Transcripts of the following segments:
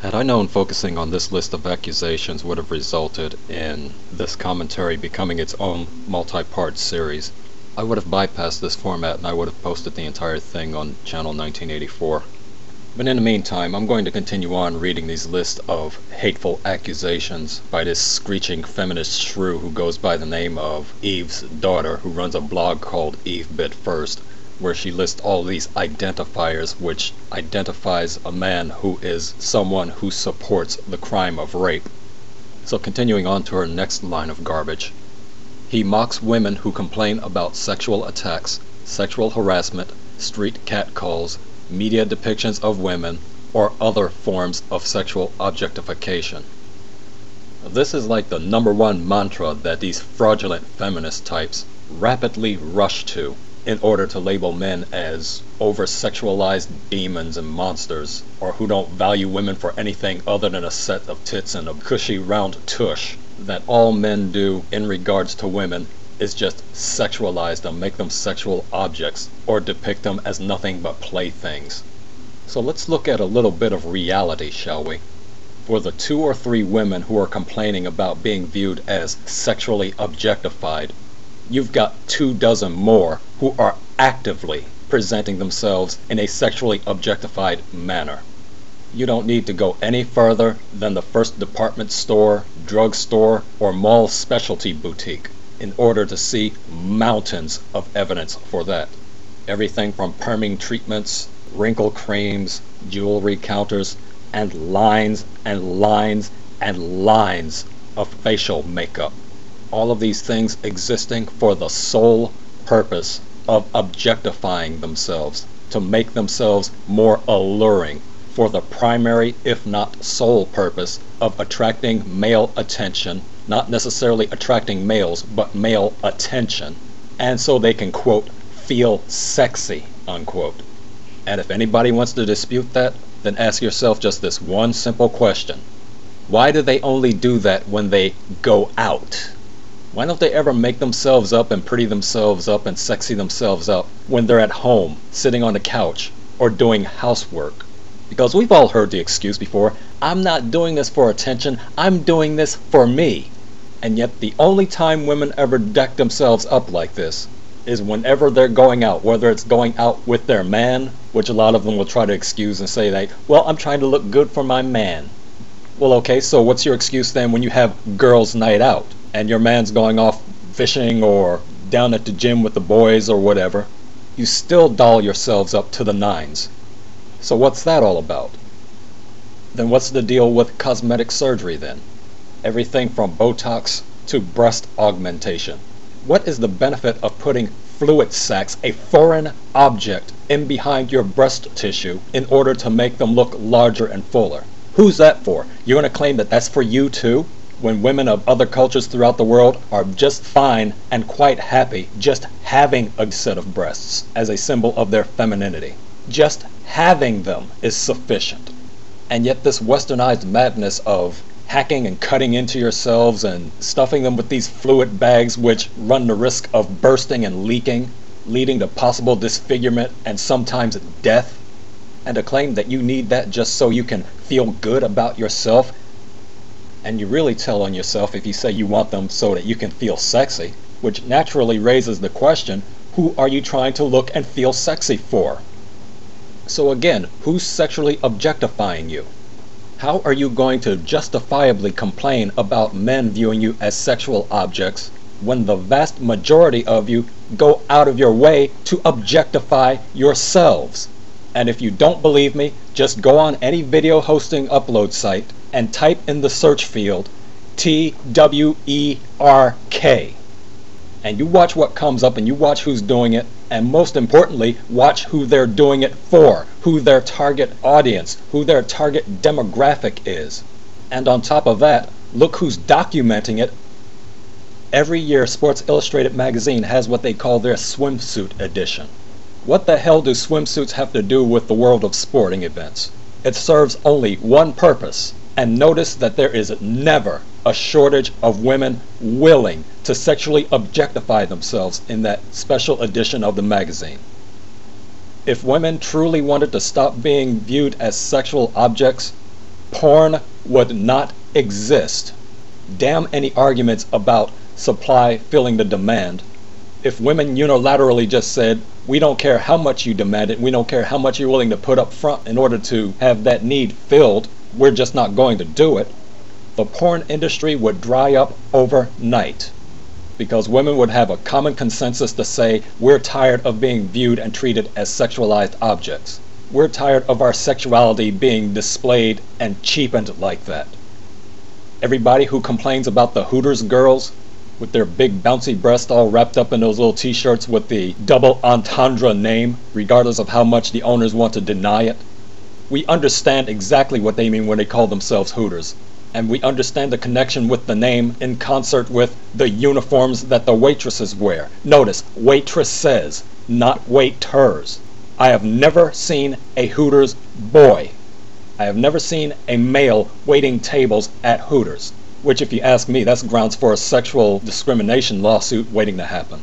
Had I known focusing on this list of accusations would have resulted in this commentary becoming its own multi-part series, I would have bypassed this format and I would have posted the entire thing on channel 1984. But in the meantime, I'm going to continue on reading these lists of hateful accusations by this screeching feminist shrew who goes by the name of Eve's Daughter, who runs a blog called Eve Bit First, where she lists all these identifiers which identifies a man who is someone who supports the crime of rape. So continuing on to her next line of garbage. He mocks women who complain about sexual attacks, sexual harassment, street catcalls, media depictions of women, or other forms of sexual objectification. This is like the #1 mantra that these fraudulent feminist types rapidly rush to in order to label men as over-sexualized demons and monsters, or who don't value women for anything other than a set of tits and a cushy round tush, that all men do in regards to women is just sexualize them, make them sexual objects, or depict them as nothing but playthings. So let's look at a little bit of reality, shall we? For the 2 or 3 women who are complaining about being viewed as sexually objectified, you've got 24 more who are actively presenting themselves in a sexually objectified manner. You don't need to go any further than the first department store, drugstore, or mall specialty boutique in order to see mountains of evidence for that. Everything from perming treatments, wrinkle creams, jewelry counters, and lines and lines and lines of facial makeup. All of these things existing for the sole purpose of objectifying themselves, to make themselves more alluring, for the primary, if not sole purpose of attracting male attention, not necessarily attracting males, but male attention, and so they can, quote, feel sexy, unquote. And if anybody wants to dispute that, then ask yourself just this one simple question. Why do they only do that when they go out? Why don't they ever make themselves up and pretty themselves up and sexy themselves up when they're at home, sitting on the couch, or doing housework? Because we've all heard the excuse before, I'm not doing this for attention, I'm doing this for me. And yet the only time women ever deck themselves up like this is whenever they're going out, whether it's going out with their man, which a lot of them will try to excuse and say that, well, I'm trying to look good for my man. Well, okay, so what's your excuse then when you have girls' night out and your man's going off fishing or down at the gym with the boys or whatever? You still doll yourselves up to the nines. So what's that all about? Then what's the deal with cosmetic surgery then? Everything from Botox to breast augmentation. What is the benefit of putting fluid sacs, a foreign object, in behind your breast tissue in order to make them look larger and fuller? Who's that for? You're going to claim that that's for you too? When women of other cultures throughout the world are just fine and quite happy just having a set of breasts as a symbol of their femininity. Just having them is sufficient. And yet this westernized madness of hacking and cutting into yourselves and stuffing them with these fluid bags which run the risk of bursting and leaking, leading to possible disfigurement and sometimes death, and to claim that you need that just so you can feel good about yourself. And you really tell on yourself if you say you want them so that you can feel sexy, which naturally raises the question, who are you trying to look and feel sexy for? So again, who's sexually objectifying you? How are you going to justifiably complain about men viewing you as sexual objects when the vast majority of you go out of your way to objectify yourselves? And if you don't believe me, just go on any video hosting upload site and type in the search field TWERK, and you watch what comes up and you watch who's doing it, and most importantly, watch who they're doing it for, who their target audience, who their target demographic is. And on top of that, look who's documenting it. Every year Sports Illustrated magazine has what they call their swimsuit edition. What the hell do swimsuits have to do with the world of sporting events? It serves only one purpose, and notice that there is never a shortage of women willing to sexually objectify themselves in that special edition of the magazine. If women truly wanted to stop being viewed as sexual objects, porn would not exist. Damn any arguments about supply filling the demand. If women unilaterally just said, we don't care how much you demand it, we don't care how much you're willing to put up front in order to have that need filled, we're just not going to do it, the porn industry would dry up overnight. Because women would have a common consensus to say, we're tired of being viewed and treated as sexualized objects. We're tired of our sexuality being displayed and cheapened like that. Everybody who complains about the Hooters girls with their big bouncy breasts all wrapped up in those little t-shirts with the double entendre name, regardless of how much the owners want to deny it, we understand exactly what they mean when they call themselves Hooters. And we understand the connection with the name in concert with the uniforms that the waitresses wear. Notice, waitresses, not waiters. I have never seen a Hooters boy. I have never seen a male waiting tables at Hooters, which if you ask me, that's grounds for a sexual discrimination lawsuit waiting to happen.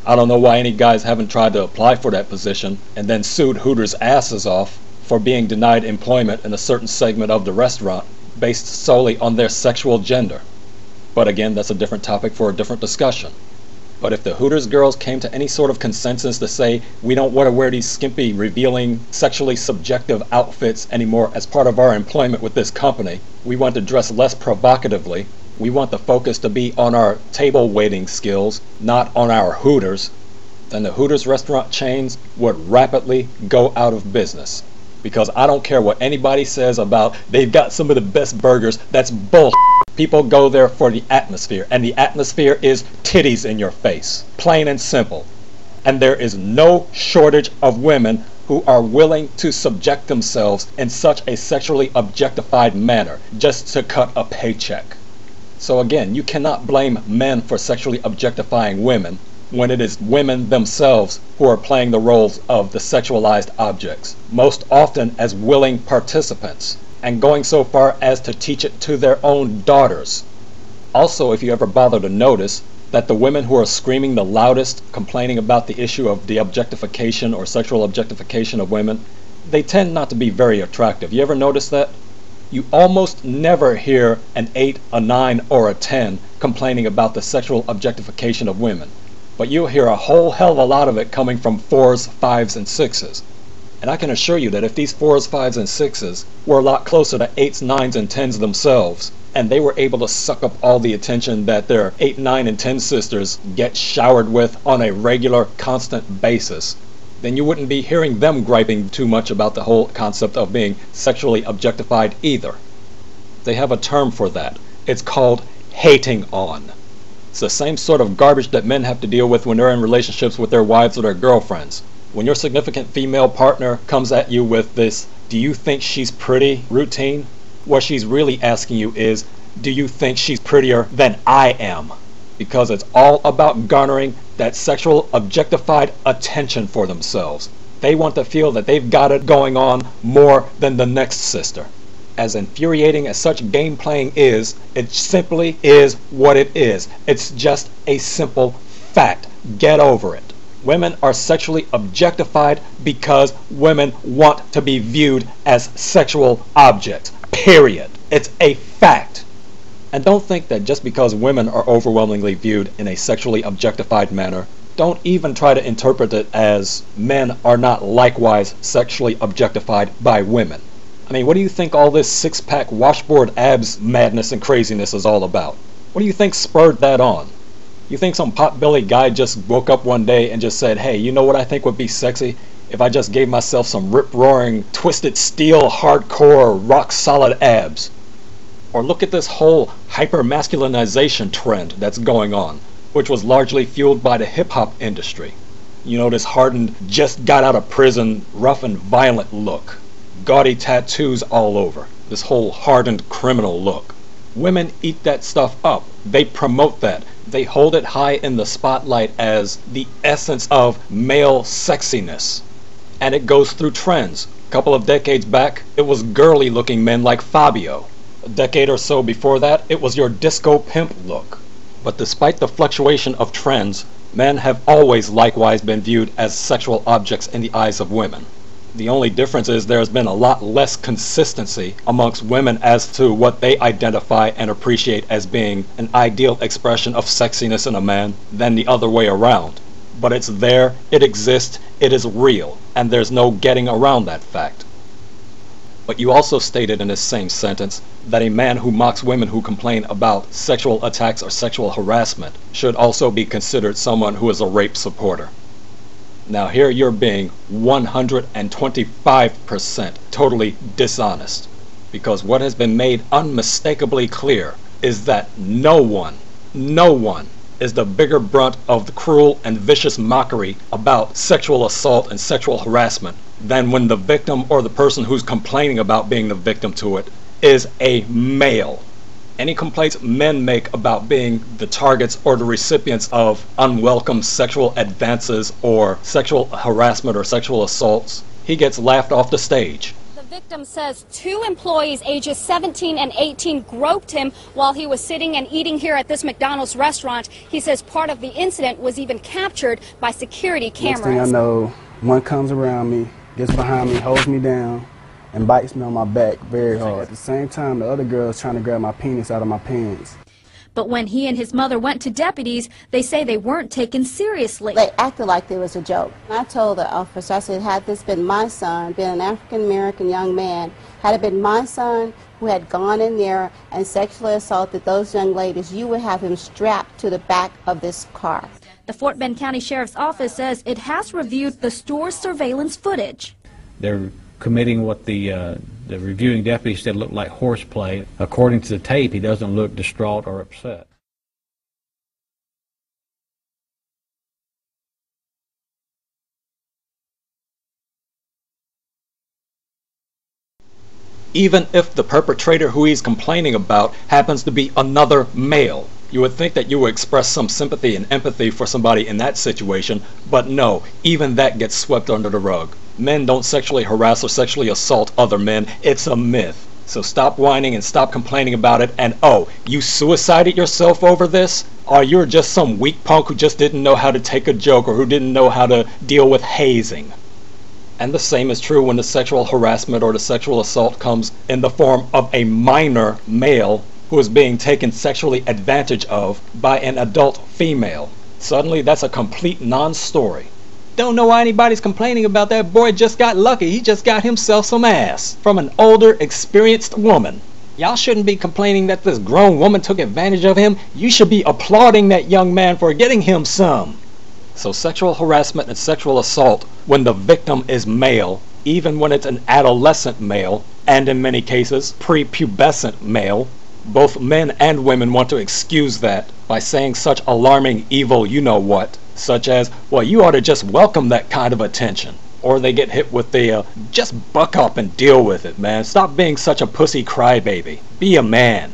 I don't know why any guys haven't tried to apply for that position and then sued Hooters' asses off for being denied employment in a certain segment of the restaurant based solely on their sexual gender. But again, that's a different topic for a different discussion. But if the Hooters girls came to any sort of consensus to say, we don't want to wear these skimpy, revealing, sexually subjective outfits anymore as part of our employment with this company, we want to dress less provocatively, we want the focus to be on our table waiting skills, not on our Hooters, then the Hooters restaurant chains would rapidly go out of business. Because I don't care what anybody says about they've got some of the best burgers, that's bull. People go there for the atmosphere, and the atmosphere is titties in your face, plain and simple. And there is no shortage of women who are willing to subject themselves in such a sexually objectified manner just to cut a paycheck. So again, you cannot blame men for sexually objectifying women when it is women themselves who are playing the roles of the sexualized objects, most often as willing participants, and going so far as to teach it to their own daughters. Also, if you ever bother to notice that the women who are screaming the loudest, complaining about the issue of the objectification or sexual objectification of women, they tend not to be very attractive. You ever notice that? You almost never hear an 8, a 9, or a 10 complaining about the sexual objectification of women. But you'll hear a whole hell of a lot of it coming from 4s, 5s, and 6s. And I can assure you that if these 4s, 5s, and 6s were a lot closer to 8s, 9s, and 10s themselves, and they were able to suck up all the attention that their 8, 9, and 10 sisters get showered with on a regular, constant basis, then you wouldn't be hearing them griping too much about the whole concept of being sexually objectified either. They have a term for that. It's called hating on. It's the same sort of garbage that men have to deal with when they're in relationships with their wives or their girlfriends. When your significant female partner comes at you with this, do you think she's pretty routine? What she's really asking you is, do you think she's prettier than I am? Because it's all about garnering that sexual objectified attention for themselves. They want to feel that they've got it going on more than the next sister. As infuriating as such game playing is, it simply is what it is. It's just a simple fact. Get over it. Women are sexually objectified because women want to be viewed as sexual objects. Period. It's a fact. And don't think that just because women are overwhelmingly viewed in a sexually objectified manner, don't even try to interpret it as men are not likewise sexually objectified by women. I mean, what do you think all this six-pack washboard abs madness and craziness is all about? What do you think spurred that on? You think some pot-bellied guy just woke up one day and just said, hey, you know what I think would be sexy? If I just gave myself some rip-roaring, twisted steel, hardcore, rock-solid abs. Or look at this whole hyper-masculinization trend that's going on, which was largely fueled by the hip-hop industry. You know, this hardened, just got out of prison, rough and violent look. Gaudy tattoos all over. This whole hardened criminal look. Women eat that stuff up. They promote that. They hold it high in the spotlight as the essence of male sexiness. And it goes through trends. A couple of decades back, it was girly looking men like Fabio. A decade or so before that, it was your disco pimp look. But despite the fluctuation of trends, men have always likewise been viewed as sexual objects in the eyes of women. The only difference is there's been a lot less consistency amongst women as to what they identify and appreciate as being an ideal expression of sexiness in a man than the other way around. But it's there, it exists, it is real, and there's no getting around that fact. But you also stated in this same sentence that a man who mocks women who complain about sexual attacks or sexual harassment should also be considered someone who is a rape supporter. Now here you're being 125% totally dishonest, because what has been made unmistakably clear is that no one is the bigger brunt of the cruel and vicious mockery about sexual assault and sexual harassment than when the victim or the person who's complaining about being the victim to it is a male. Any complaints men make about being the targets or the recipients of unwelcome sexual advances or sexual harassment or sexual assaults, he gets laughed off the stage. The victim says 2 employees ages 17 and 18 groped him while he was sitting and eating here at this McDonald's restaurant. He says part of the incident was even captured by security cameras. Next thing I know, one comes around me, gets behind me, holds me down, and bites me on my back very hard. At the same time, the other girl's trying to grab my penis out of my pants. But when he and his mother went to deputies, they say they weren't taken seriously. They acted like it was a joke. I told the officer, I said, had this been my son, been an African-American young man, had it been my son who had gone in there and sexually assaulted those young ladies, you would have him strapped to the back of this car. The Fort Bend County Sheriff's Office says it has reviewed the store's surveillance footage. They're committing what the reviewing deputy said looked like horseplay. According to the tape, he doesn't look distraught or upset. Even if the perpetrator who he's complaining about happens to be another male, you would think that you would express some sympathy and empathy for somebody in that situation, but no, even that gets swept under the rug. Men don't sexually harass or sexually assault other men. It's a myth. So stop whining and stop complaining about it. And oh, you suicided yourself over this? Or you're just some weak punk who just didn't know how to take a joke or who didn't know how to deal with hazing. And the same is true when the sexual harassment or the sexual assault comes in the form of a minor male who is being taken sexually advantage of by an adult female. Suddenly that's a complete non-story. Don't know why anybody's complaining about that boy. Just got lucky. He just got himself some ass from an older, experienced woman. Y'all shouldn't be complaining that this grown woman took advantage of him. You should be applauding that young man for getting him some. So sexual harassment and sexual assault, when the victim is male, even when it's an adolescent male, and in many cases prepubescent male, both men and women want to excuse that by saying such alarming evil you-know-what, such as, well, you ought to just welcome that kind of attention. Or they get hit with the, just buck up and deal with it, man. Stop being such a pussy crybaby. Be a man.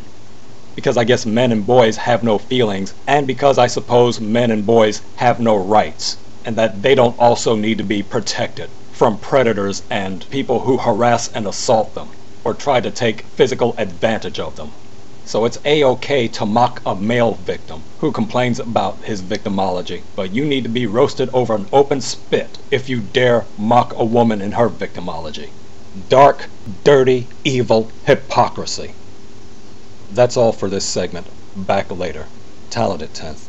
Because I guess men and boys have no feelings, and because I suppose men and boys have no rights, and that they don't also need to be protected from predators and people who harass and assault them, or try to take physical advantage of them. So it's a-okay to mock a male victim who complains about his victimology, but you need to be roasted over an open spit if you dare mock a woman in her victimology. Dark, dirty, evil hypocrisy. That's all for this segment. Back later. Talented 10th.